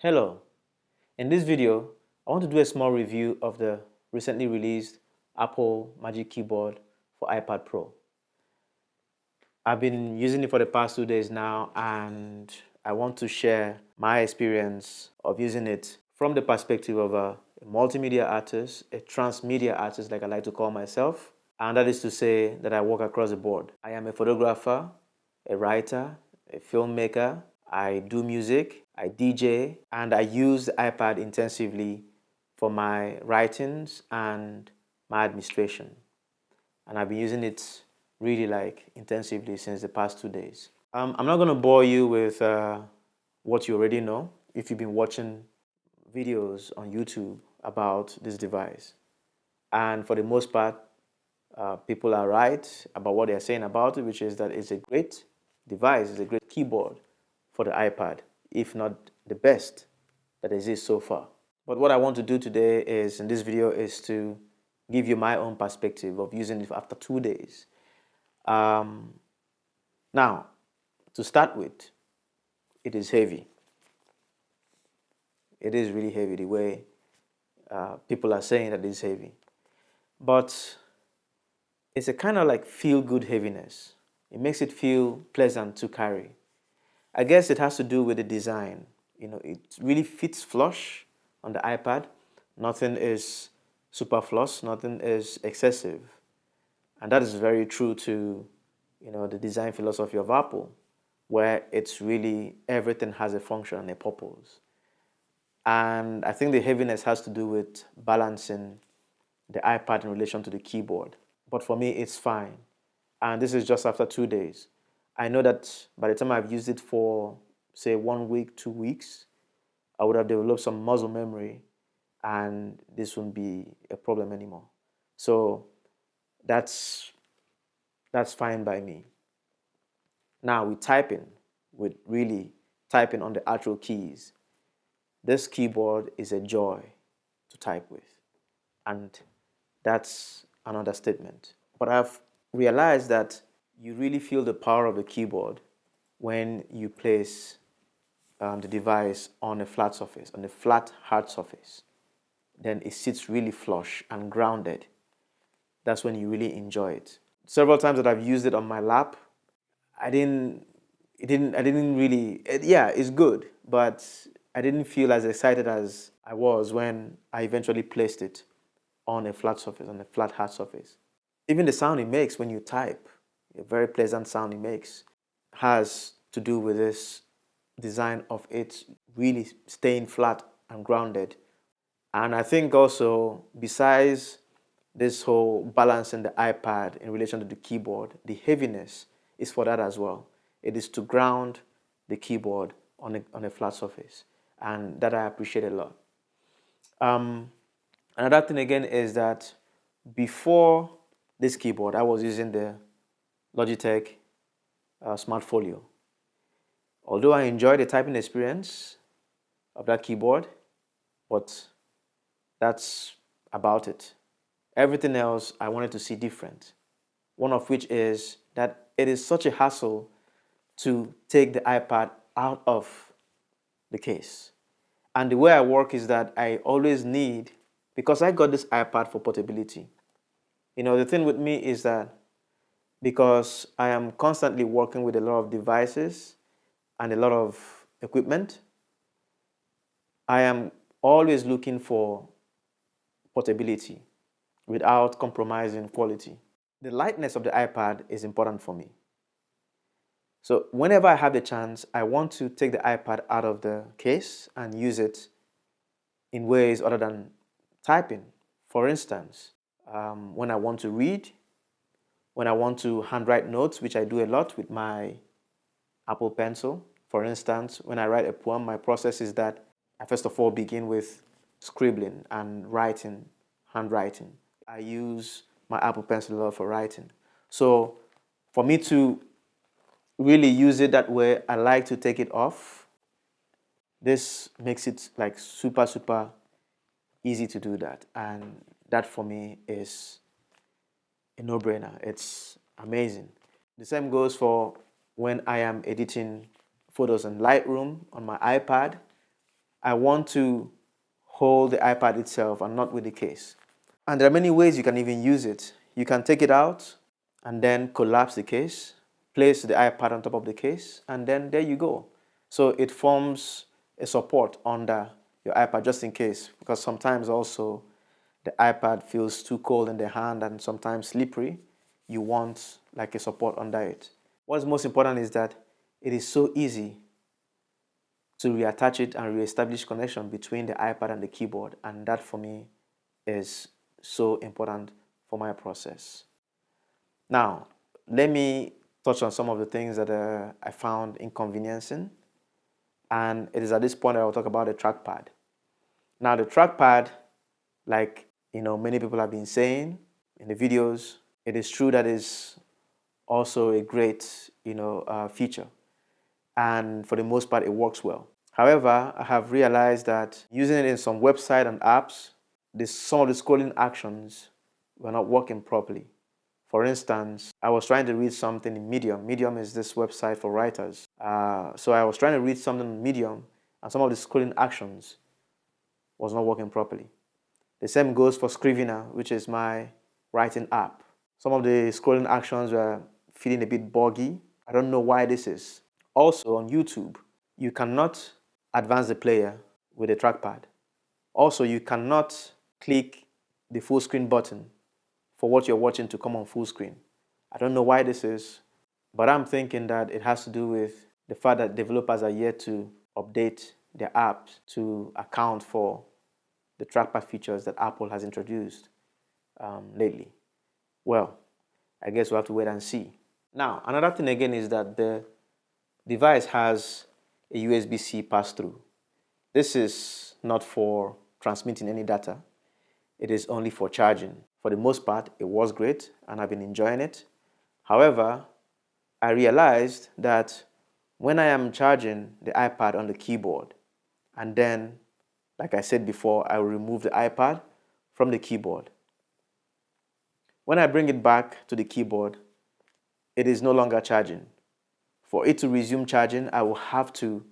Hello, in this video, I want to do a small review of the recently released Apple Magic Keyboard for iPad Pro. I've been using it for the past 2 days now, and I want to share my experience of using it from the perspective of a multimedia artist, a transmedia artist like I like to call myself, and that is to say that I work across the board. I am a photographer, a writer, a filmmaker, I do music, I DJ, and I use the iPad intensively for my writings and my administration. And I've been using it really intensively since the past 2 days. I'm not going to bore you with what you already know if you've been watching videos on YouTube about this device. And for the most part, people are right about what they're saying about it, which is that it's a great device, it's a great keyboard for the iPad, if not the best that exists so far. But what I want to do today is, in this video, is to give you my own perspective of using it after 2 days. Now, to start with, it is heavy. It is really heavy the way people are saying that it's heavy. But it's a kind of like feel-good heaviness. It makes it feel pleasant to carry. I guess it has to do with the design. It really fits flush on the iPad. Nothing is superfluous, nothing is excessive. And that is very true to, the design philosophy of Apple, where it's really everything has a function and a purpose. And I think the heaviness has to do with balancing the iPad in relation to the keyboard. But for me, it's fine. And this is just after 2 days. I know that by the time I've used it for, say, 1 week, 2 weeks, I would have developed some muscle memory and this wouldn't be a problem anymore. So that's fine by me. Now with typing, with really typing on the actual keys, this keyboard is a joy to type with. And that's an understatement. But I've realized that you really feel the power of the keyboard when you place the device on a flat surface, on a flat hard surface. Then it sits really flush and grounded. That's when you really enjoy it. Several times that I've used it on my lap, I didn't really, yeah, it's good, but I didn't feel as excited as I was when I eventually placed it on a flat surface, on a flat hard surface. Even the sound it makes when you type, a very pleasant sound it makes, has to do with this design of it really staying flat and grounded. And I think also, besides this whole balancing the iPad in relation to the keyboard, the heaviness is for that as well. It is to ground the keyboard on a flat surface. And that I appreciate a lot. Another thing again is that before this keyboard, I was using the Logitech Smart Folio. Although I enjoy the typing experience of that keyboard, but that's about it. Everything else I wanted to see different. One of which is that it is such a hassle to take the iPad out of the case. And the way I work is that I always need, because I got this iPad for portability. The thing with me is that because I am constantly working with a lot of devices and a lot of equipment, I am always looking for portability without compromising quality. The lightness of the iPad is important for me. So whenever I have the chance, I want to take the iPad out of the case and use it in ways other than typing. For instance, when I want to read, when I want to handwrite notes, which I do a lot with my Apple Pencil. For instance, when I write a poem, my process is that I first of all begin with scribbling and writing, handwriting. I use my Apple Pencil a lot for writing. So for me to really use it that way, I like to take it off. This makes it like super, super easy to do that. And that for me is a no-brainer. It's amazing. The same goes for when I am editing photos in Lightroom on my iPad. I want to hold the iPad itself and not with the case. And there are many ways you can even use it. You can take it out and then collapse the case, place the iPad on top of the case, and then there you go. So it forms a support under your iPad just in case, because sometimes also the iPad feels too cold in the hand and sometimes slippery. You want like a support under it. What's most important is that it is so easy to reattach it and reestablish connection between the iPad and the keyboard, and that for me is so important for my process. Now, let me touch on some of the things that I found inconveniencing, and it is at this point that I'll talk about the trackpad. Now, the trackpad, like many people have been saying in the videos, it is true that is also a great feature, and for the most part, it works well. However, I have realized that using it in some website and apps, some of the scrolling actions were not working properly. For instance, I was trying to read something in Medium. Medium is this website for writers. So I was trying to read something in Medium, and some of the scrolling actions was not working properly. The same goes for Scrivener, which is my writing app. Some of the scrolling actions were feeling a bit buggy. I don't know why this is. Also on YouTube, you cannot advance the player with a trackpad. Also, you cannot click the full screen button for what you're watching to come on full screen. I don't know why this is, but I'm thinking that it has to do with the fact that developers are yet to update their apps to account for the trackpad features that Apple has introduced lately. Well, I guess we'll have to wait and see. Now, another thing again is that the device has a USB-C pass-through. This is not for transmitting any data. It is only for charging. For the most part, it was great and I've been enjoying it. However, I realized that when I am charging the iPad on the keyboard, and then, like I said before, I will remove the iPad from the keyboard. When I bring it back to the keyboard, it is no longer charging. For it to resume charging, I will have to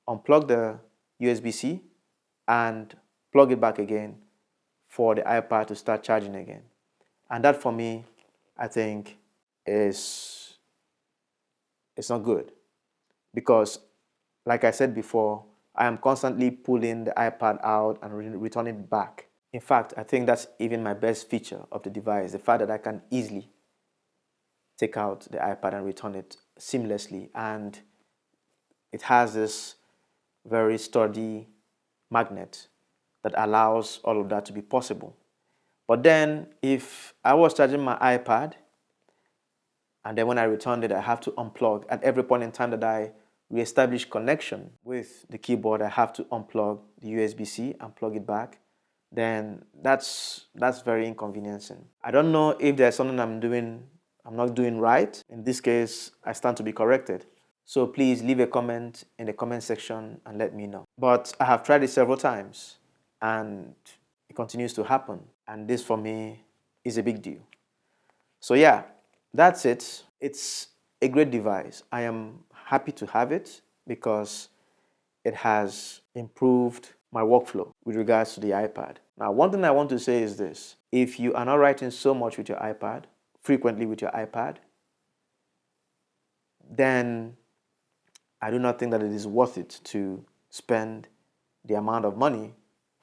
unplug the USB-C and plug it back again for the iPad to start charging again. And that for me, I think it's not good, because like I said before, I am constantly pulling the iPad out and returning it back. In fact, I think that's even my best feature of the device, the fact that I can easily take out the iPad and return it seamlessly, and it has this very sturdy magnet that allows all of that to be possible. But then if I was charging my iPad and then when I returned it, I have to unplug. At every point in time that I reestablish connection with the keyboard, I have to unplug the USB-C and plug it back. Then that's very inconveniencing. I don't know if there's something I'm not doing right. In this case, I stand to be corrected. So please leave a comment in the comment section and let me know. But I have tried it several times and it continues to happen. And this for me is a big deal. So yeah, that's it. It's a great device. I am happy to have it because it has improved my workflow with regards to the iPad. Now, one thing I want to say is this. If you are not writing so much with your iPad, frequently with your iPad, then I do not think that it is worth it to spend the amount of money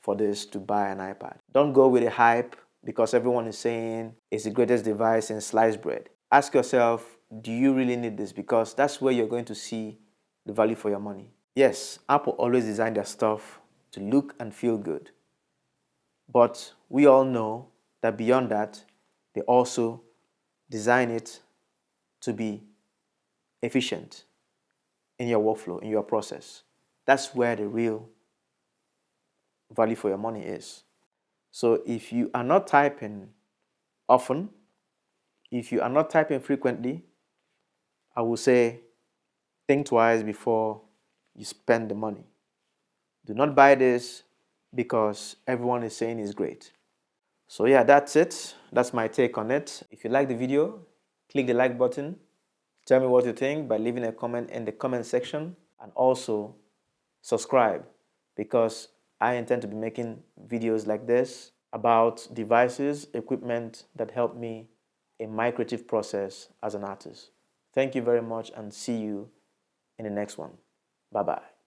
for this to buy an iPad. Don't go with the hype because everyone is saying it's the greatest device in sliced bread. Ask yourself, do you really need this? Because that's where you're going to see the value for your money. Yes, Apple always designed their stuff to look and feel good. But we all know that beyond that, they also design it to be efficient in your workflow, in your process. That's where the real value for your money is. So if you are not typing often, if you are not typing frequently, I will say think twice before you spend the money. Do not buy this because everyone is saying it's great. So yeah, that's it. That's my take on it. If you like the video, click the like button. Tell me what you think by leaving a comment in the comment section, and also subscribe because I intend to be making videos like this about devices, equipment that help me in my creative process as an artist. Thank you very much and see you in the next one. Bye-bye.